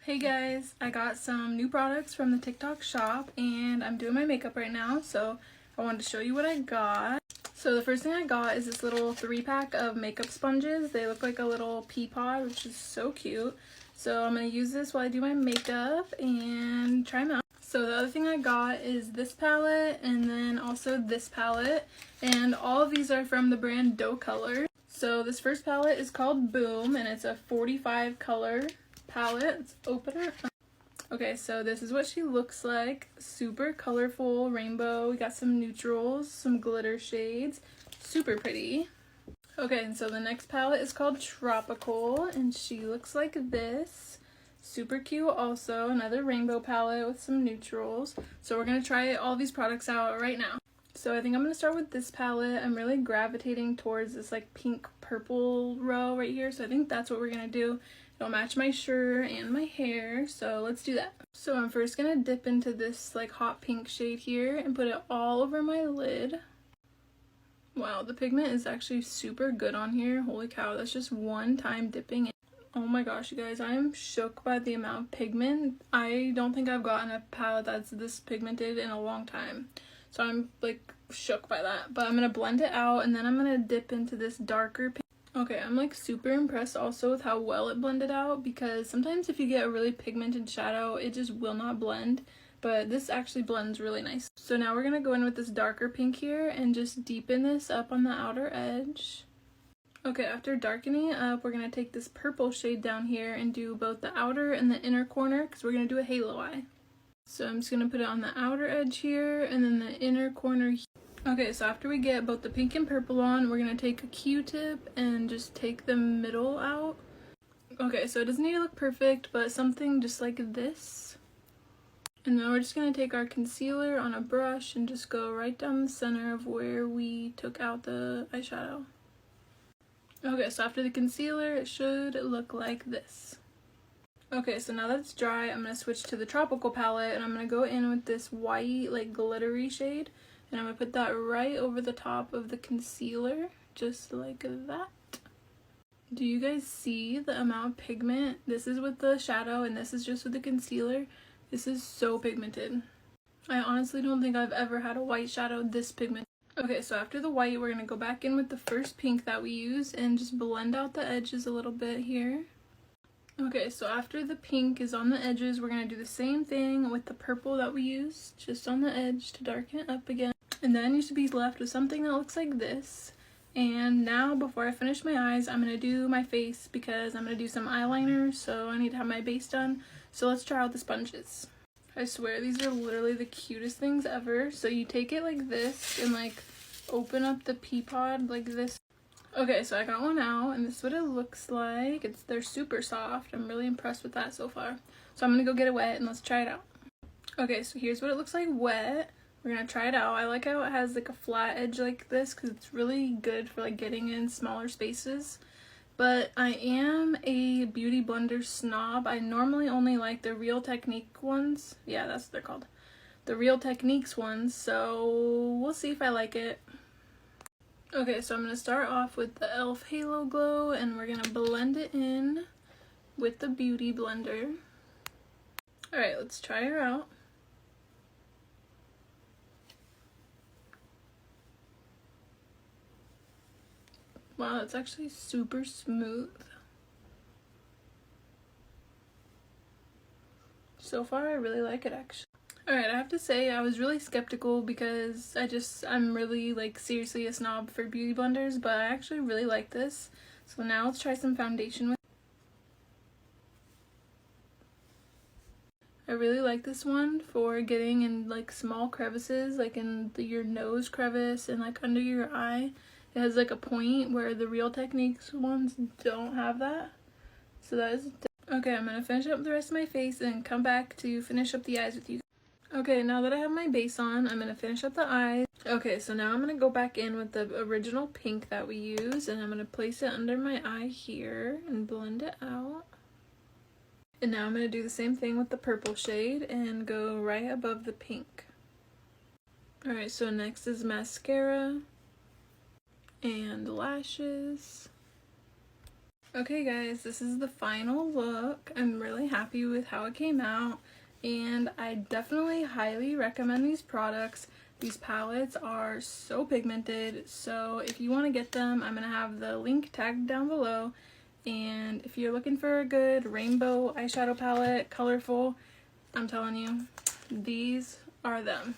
Hey guys, I got some new products from the TikTok shop and I'm doing my makeup right now, so I wanted to show you what I got. So the first thing I got is this little 3-pack of makeup sponges. They look like a little pea pod, which is so cute. So I'm going to use this while I do my makeup and try them out. So the other thing I got is this palette and then also this palette, and all of these are from the brand Docolor. So this first palette is called Boom and it's a 45 color palette. Let's open her up. Okay, so this is what she looks like. Super colorful, rainbow. We got some neutrals, some glitter shades. Super pretty. Okay, and so the next palette is called Tropical and she looks like this. Super cute also. Another rainbow palette with some neutrals. So we're going to try all these products out right now. So I think I'm going to start with this palette. I'm really gravitating towards this like pink purple row right here. So I think that's what we're going to do. It'll match my shirt and my hair, so let's do that. So I'm first gonna dip into this like hot pink shade here and put it all over my lid. Wow, the pigment is actually super good on here. Holy cow, that's just one time dipping in. Oh my gosh, you guys, I am shook by the amount of pigment. I don't think I've gotten a palette that's this pigmented in a long time. So I'm like shook by that. But I'm gonna blend it out and then I'm gonna dip into this darker pink. Okay, I'm like super impressed also with how well it blended out, because sometimes if you get a really pigmented shadow, it just will not blend, but this actually blends really nice. So now we're gonna go in with this darker pink here and just deepen this up on the outer edge. Okay, after darkening it up, we're gonna take this purple shade down here and do both the outer and the inner corner, because we're gonna do a halo eye. So I'm just gonna put it on the outer edge here and then the inner corner here. Okay, so after we get both the pink and purple on, we're going to take a Q-tip and just take the middle out. Okay, so it doesn't need to look perfect, but something just like this. And then we're just going to take our concealer on a brush and just go right down the center of where we took out the eyeshadow. Okay, so after the concealer, it should look like this. Okay, so now that it's dry, I'm going to switch to the Tropical palette and I'm going to go in with this white, like glittery shade. And I'm going to put that right over the top of the concealer, just like that. Do you guys see the amount of pigment? This is with the shadow and this is just with the concealer. This is so pigmented. I honestly don't think I've ever had a white shadow this pigmented. Okay, so after the white, we're going to go back in with the first pink that we used and just blend out the edges a little bit here. Okay, so after the pink is on the edges, we're going to do the same thing with the purple that we used, just on the edge to darken it up again. And then you should be left with something that looks like this. And now, before I finish my eyes, I'm going to do my face because I'm going to do some eyeliner, so I need to have my base done. So let's try out the sponges. I swear, these are literally the cutest things ever. So you take it like this and like open up the pea pod like this. Okay, so I got one out and this is what it looks like. They're super soft. I'm really impressed with that so far. So I'm going to go get it wet and let's try it out. Okay, so here's what it looks like wet. We're gonna try it out. I like how it has like a flat edge like this because it's really good for like getting in smaller spaces. But I am a beauty blender snob. I normally only like the Real Technique ones. Yeah, that's what they're called. The Real Techniques ones. So we'll see if I like it. Okay, so I'm gonna start off with the e.l.f. Halo Glow and we're gonna blend it in with the beauty blender. Alright, let's try her out. Wow, it's actually super smooth. So far, I really like it actually. Alright, I have to say I was really skeptical because I'm really like seriously a snob for beauty blenders, but I actually really like this. So now let's try some foundation with. I really like this one for getting in like small crevices, like in your nose crevice and like under your eye. It has like a point where the Real Techniques ones don't have that. So that is okay. I'm gonna finish up the rest of my face and come back to finish up the eyes with you. Okay, now that I have my base on, I'm gonna finish up the eyes. Okay, so now I'm gonna go back in with the original pink that we used and I'm gonna place it under my eye here and blend it out. And now I'm gonna do the same thing with the purple shade and go right above the pink. Alright, so next is mascara and lashes. Okay guys, this is the final look. I'm really happy with how it came out, and I definitely highly recommend these products. These palettes are so pigmented, so if you want to get them, I'm going to have the link tagged down below. And if you're looking for a good rainbow eyeshadow palette, colorful, I'm telling you, these are them.